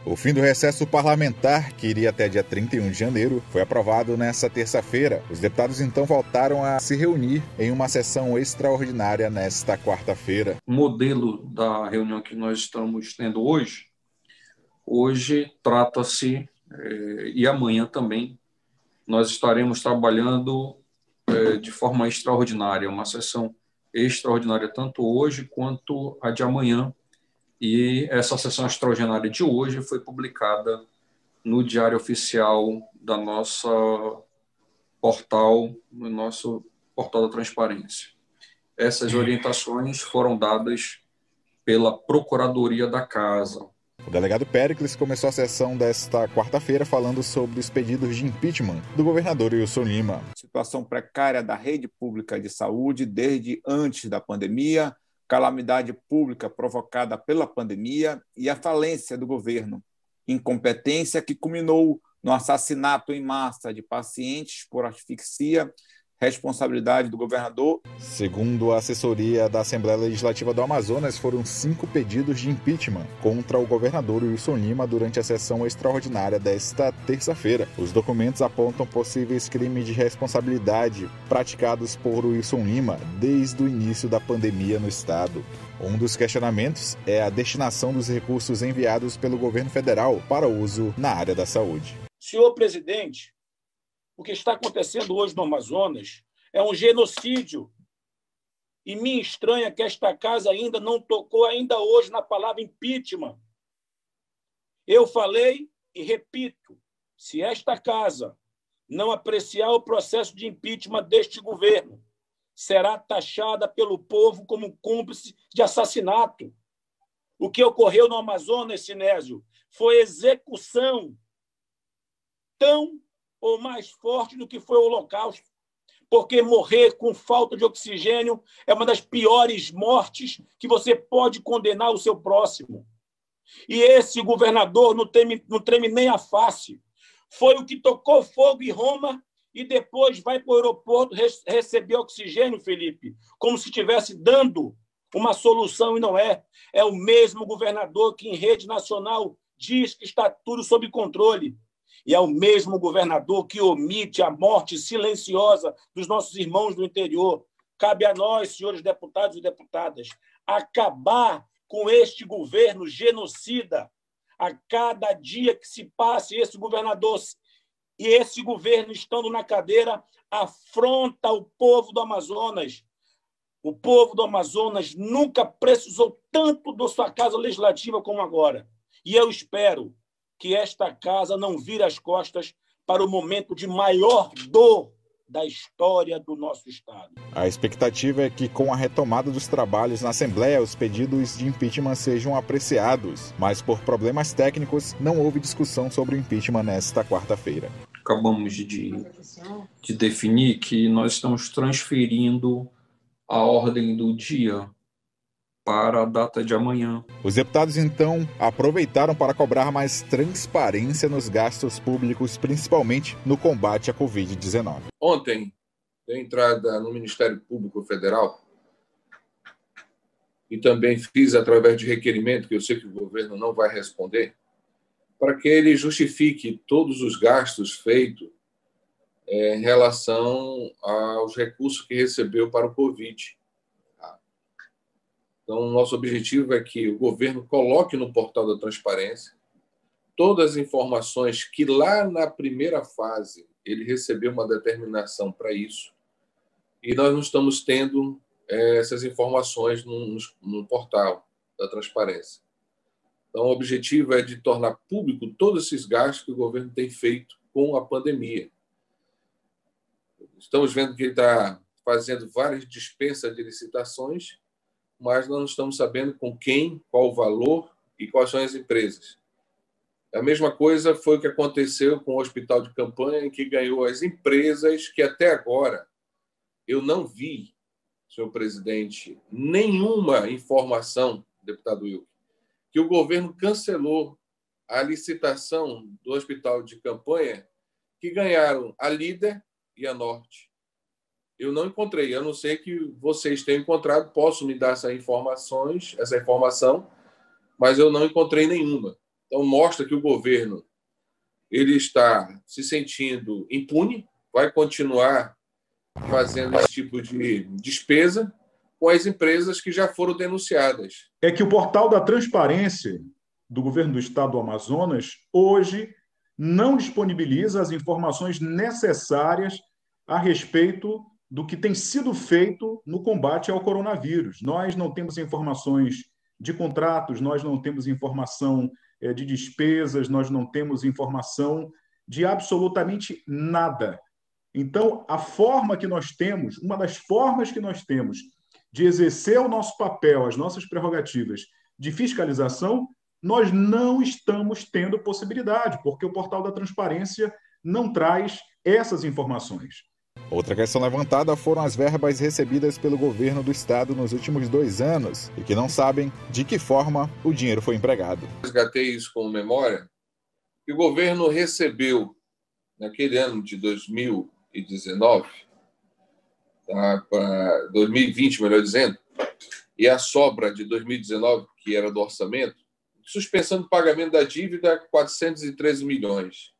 O fim do recesso parlamentar, que iria até dia 31 de janeiro, foi aprovado nesta terça-feira. Os deputados então voltaram a se reunir em uma sessão extraordinária nesta quarta-feira. O modelo da reunião que nós estamos tendo hoje trata-se, e amanhã também, nós estaremos trabalhando de forma extraordinária, uma sessão extraordinária tanto hoje quanto a de amanhã. E essa sessão extraordinária de hoje foi publicada no Diário Oficial da nossa portal, no nosso portal da Transparência. Essas orientações foram dadas pela Procuradoria da Casa. O delegado Péricles começou a sessão desta quarta-feira falando sobre os pedidos de impeachment do governador Wilson Lima. Situação precária da rede pública de saúde desde antes da pandemia, calamidade pública provocada pela pandemia e a falência do governo. Incompetência que culminou no assassinato em massa de pacientes por asfixia, responsabilidade do governador. Segundo a assessoria da Assembleia Legislativa do Amazonas, foram 5 pedidos de impeachment contra o governador Wilson Lima durante a sessão extraordinária desta terça-feira. Os documentos apontam possíveis crimes de responsabilidade praticados por Wilson Lima desde o início da pandemia no estado. Um dos questionamentos é a destinação dos recursos enviados pelo governo federal para uso na área da saúde. Senhor presidente, o que está acontecendo hoje no Amazonas é um genocídio. E me estranha que esta casa ainda não tocou ainda hoje na palavra impeachment. Eu falei e repito, se esta casa não apreciar o processo de impeachment deste governo, será taxada pelo povo como cúmplice de assassinato. O que ocorreu no Amazonas, Sinésio, foi execução tão ou mais forte do que foi o Holocausto, porque morrer com falta de oxigênio é uma das piores mortes que você pode condenar o seu próximo. E esse governador não treme nem a face. Foi o que tocou fogo em Roma e depois vai para o aeroporto receber oxigênio, Felipe, como se estivesse dando uma solução e não é. É o mesmo governador que em rede nacional diz que está tudo sob controle. E é o mesmo governador que omite a morte silenciosa dos nossos irmãos do interior. Cabe a nós, senhores deputados e deputadas, acabar com este governo genocida. A cada dia que se passe, esse governador e esse governo, estando na cadeira, afronta o povo do Amazonas. O povo do Amazonas nunca precisou tanto da sua casa legislativa como agora. E eu espero que esta casa não vire as costas para o momento de maior dor da história do nosso Estado. A expectativa é que, com a retomada dos trabalhos na Assembleia, os pedidos de impeachment sejam apreciados, mas por problemas técnicos não houve discussão sobre o impeachment nesta quarta-feira. Acabamos de definir que nós estamos transferindo a ordem do dia para a data de amanhã. Os deputados, então, aproveitaram para cobrar mais transparência nos gastos públicos, principalmente no combate à Covid-19. Ontem, dei entrada no Ministério Público Federal e também fiz através de requerimento, que eu sei que o governo não vai responder, para que ele justifique todos os gastos feitos em relação aos recursos que recebeu para o Covid. Então, o nosso objetivo é que o governo coloque no portal da transparência todas as informações que lá na primeira fase ele recebeu uma determinação para isso e nós não estamos tendo essas informações no portal da transparência. Então, o objetivo é de tornar público todos esses gastos que o governo tem feito com a pandemia. Estamos vendo que ele está fazendo várias dispensas de licitações, mas nós não estamos sabendo com quem, qual o valor e quais são as empresas. A mesma coisa foi o que aconteceu com o hospital de campanha, em que ganhou as empresas que até agora eu não vi, senhor presidente, nenhuma informação, deputado Wilker, que o governo cancelou a licitação do hospital de campanha que ganharam a Líder e a Norte. Eu não encontrei, a não ser que vocês tenham encontrado, posso me dar essa informação, mas eu não encontrei nenhuma. Então, mostra que o governo ele está se sentindo impune, vai continuar fazendo esse tipo de despesa com as empresas que já foram denunciadas. É que o portal da transparência do governo do estado do Amazonas hoje não disponibiliza as informações necessárias a respeito do que tem sido feito no combate ao coronavírus. Nós não temos informações de contratos, nós não temos informação de despesas, nós não temos informação de absolutamente nada. Então, a forma que nós temos, uma das formas que nós temos de exercer o nosso papel, as nossas prerrogativas de fiscalização, nós não estamos tendo possibilidade, porque o portal da transparência não traz essas informações. Outra questão levantada foram as verbas recebidas pelo governo do estado nos últimos 2 anos e que não sabem de que forma o dinheiro foi empregado. Resgatei isso como memória, que o governo recebeu, naquele ano de 2019, para 2020, melhor dizendo, e a sobra de 2019, que era do orçamento, suspensão do pagamento da dívida, 413 milhões.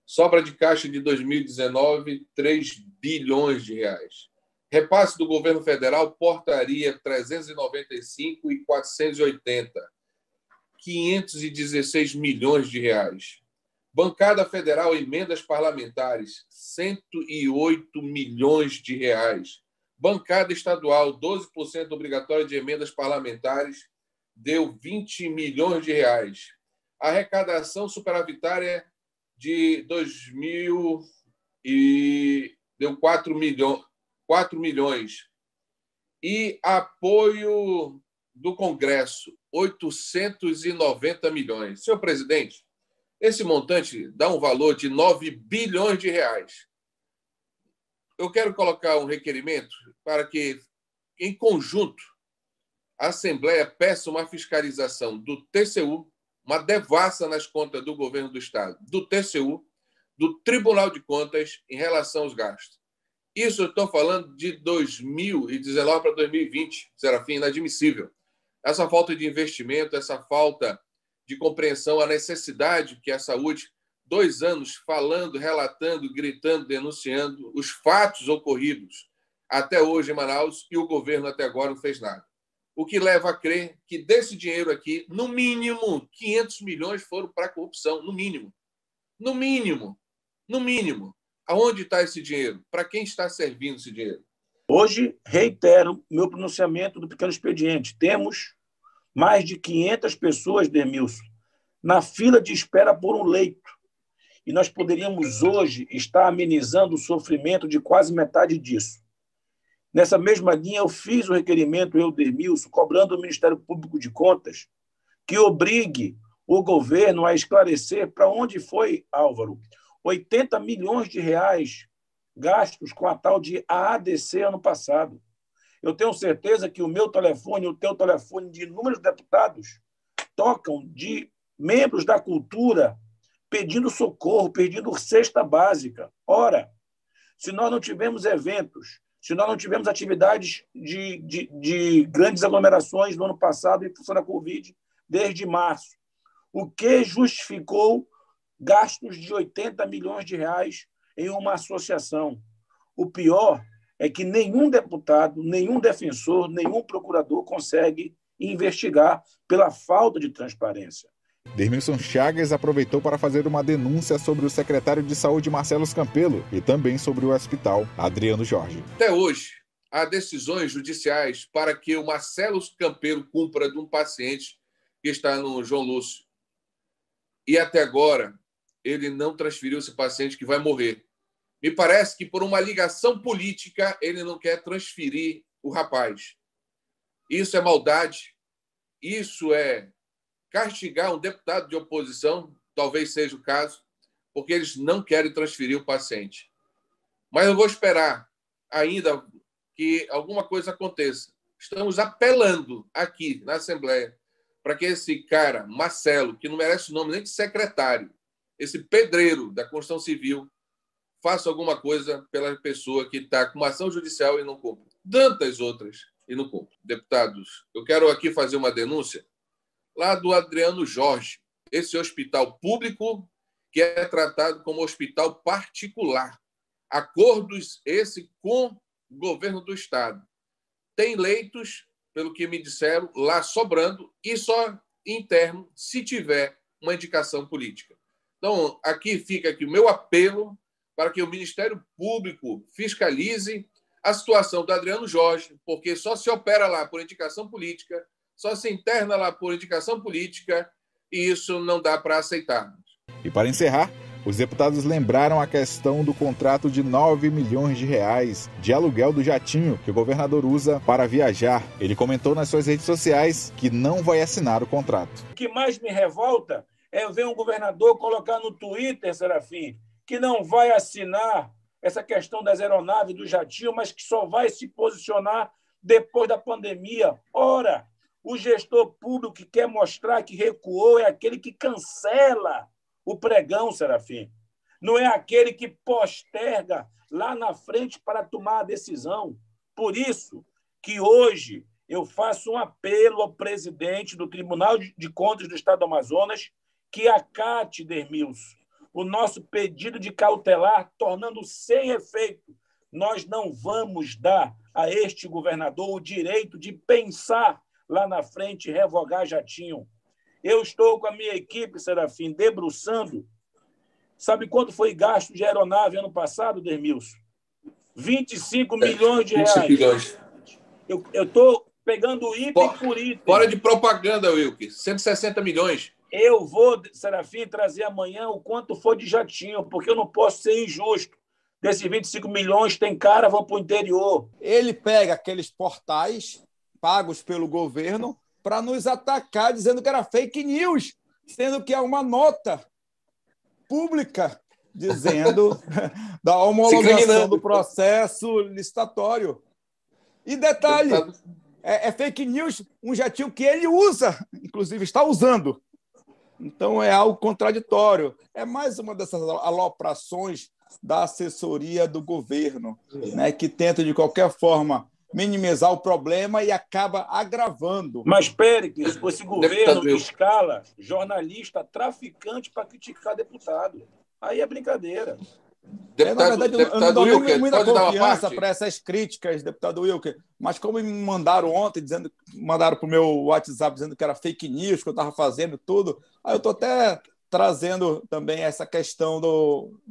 Sobra de caixa de 2019, 3 bilhões de reais. Repasse do governo federal, portaria 395 e 480, 516 milhões de reais. Bancada federal, emendas parlamentares, 108 milhões de reais. Bancada estadual, 12% obrigatória de emendas parlamentares, deu 20 milhões de reais. Arrecadação superavitária de 2000 e deu 4 milhões. E apoio do Congresso, 890 milhões. Senhor presidente, esse montante dá um valor de 9 bilhões de reais. Eu quero colocar um requerimento para que, em conjunto, a Assembleia peça uma fiscalização do TCU, uma devassa nas contas do governo do Estado, do TCU, do Tribunal de Contas em relação aos gastos. Isso eu estou falando de 2019 para 2020, Serafim, inadmissível. Essa falta de investimento, essa falta de compreensão, a necessidade que a saúde, 2 anos falando, relatando, gritando, denunciando os fatos ocorridos até hoje em Manaus e o governo até agora não fez nada. O que leva a crer que desse dinheiro aqui, no mínimo, 500 milhões foram para a corrupção, no mínimo. No mínimo. No mínimo. Aonde está esse dinheiro? Para quem está servindo esse dinheiro? Hoje, reitero meu pronunciamento do pequeno expediente. Temos mais de 500 pessoas, Demilson, na fila de espera por um leito. E nós poderíamos hoje estar amenizando o sofrimento de quase metade disso. Nessa mesma linha, eu fiz o requerimento, eu, Demilson, cobrando do Ministério Público de Contas que obrigue o governo a esclarecer para onde foi, Álvaro, 80 milhões de reais gastos com a tal de AADC ano passado. Eu tenho certeza que o meu telefone, o teu telefone de inúmeros deputados tocam de membros da cultura pedindo socorro, pedindo cesta básica. Ora, se nós não tivermos eventos, se nós não tivemos atividades de grandes aglomerações no ano passado em função da Covid, desde março, o que justificou gastos de 80 milhões de reais em uma associação? O pior é que nenhum deputado, nenhum defensor, nenhum procurador consegue investigar pela falta de transparência. Dermilson Chagas aproveitou para fazer uma denúncia sobre o secretário de Saúde, Marcelo Campelo, e também sobre o hospital, Adriano Jorge. Até hoje, há decisões judiciais para que o Marcelo Campelo cumpra de um paciente que está no João Lúcio. E até agora, ele não transferiu esse paciente que vai morrer. Me parece que por uma ligação política, ele não quer transferir o rapaz. Isso é maldade, isso é castigar um deputado de oposição, talvez seja o caso, porque eles não querem transferir o paciente. Mas eu vou esperar ainda que alguma coisa aconteça. Estamos apelando aqui na Assembleia para que esse cara, Marcelo, que não merece o nome nem de secretário, esse pedreiro da Construção Civil, faça alguma coisa pela pessoa que está com uma ação judicial e não cumpre. Tantas outras e não cumpre. Deputados, eu quero aqui fazer uma denúncia lá do Adriano Jorge. esse hospital público que é tratado como hospital particular. Acordos esse com o governo do Estado. Tem leitos, pelo que me disseram, lá sobrando e só interno se tiver uma indicação política. Então, aqui fica aqui o meu apelo para que o Ministério Público fiscalize a situação do Adriano Jorge, porque só se opera lá por indicação política, só se interna lá por indicação política, e isso não dá para aceitar. E para encerrar, os deputados lembraram a questão do contrato de 9 milhões de reais de aluguel do jatinho que o governador usa para viajar. Ele comentou nas suas redes sociais que não vai assinar o contrato. O que mais me revolta é ver um governador colocar no Twitter, Serafim, que não vai assinar essa questão das aeronaves do jatinho, mas que só vai se posicionar depois da pandemia. Ora, o gestor público que quer mostrar que recuou é aquele que cancela o pregão, Serafim. Não é aquele que posterga lá na frente para tomar a decisão. Por isso que hoje eu faço um apelo ao presidente do Tribunal de Contas do Estado do Amazonas que acate, Dermilson, o nosso pedido de cautelar, tornando sem efeito. Nós não vamos dar a este governador o direito de pensar lá na frente e revogar jatinho. Eu estou com a minha equipe, Serafim, debruçando. Sabe quanto foi gasto de aeronave ano passado, Dermilson? 25 milhões de reais. 25 milhões. Eu estou pegando item por item. Fora de propaganda, Wilker. 160 milhões. Eu vou, Serafim, trazer amanhã o quanto for de jatinho, porque eu não posso ser injusto. Desses 25 milhões, tem cara, vão para o interior. Ele pega aqueles portais pagos pelo governo para nos atacar, dizendo que era fake news, sendo que é uma nota pública dizendo da homologação do processo licitatório. E detalhe, é fake news um jatinho que ele usa, inclusive está usando. Então é algo contraditório. É mais uma dessas aloprações da assessoria do governo, né, que tenta, de qualquer forma, minimizar o problema e acaba agravando. Mas, Péricles, esse governo escala jornalista traficante para criticar deputado. Aí é brincadeira. Na verdade, eu não dou muita confiança para essas críticas, deputado Wilker, mas como me mandaram ontem, mandaram para o meu WhatsApp dizendo que era fake news, que eu estava fazendo tudo, aí eu estou até trazendo também essa questão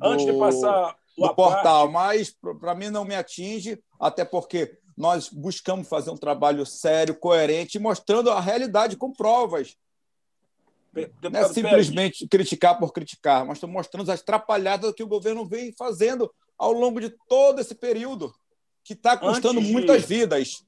Antes de passar do portal, mas para mim não me atinge, até porque nós buscamos fazer um trabalho sério, coerente, mostrando a realidade com provas. Não é simplesmente criticar por criticar, mas estamos mostrando as atrapalhadas que o governo vem fazendo ao longo de todo esse período, que está custando muitas vidas.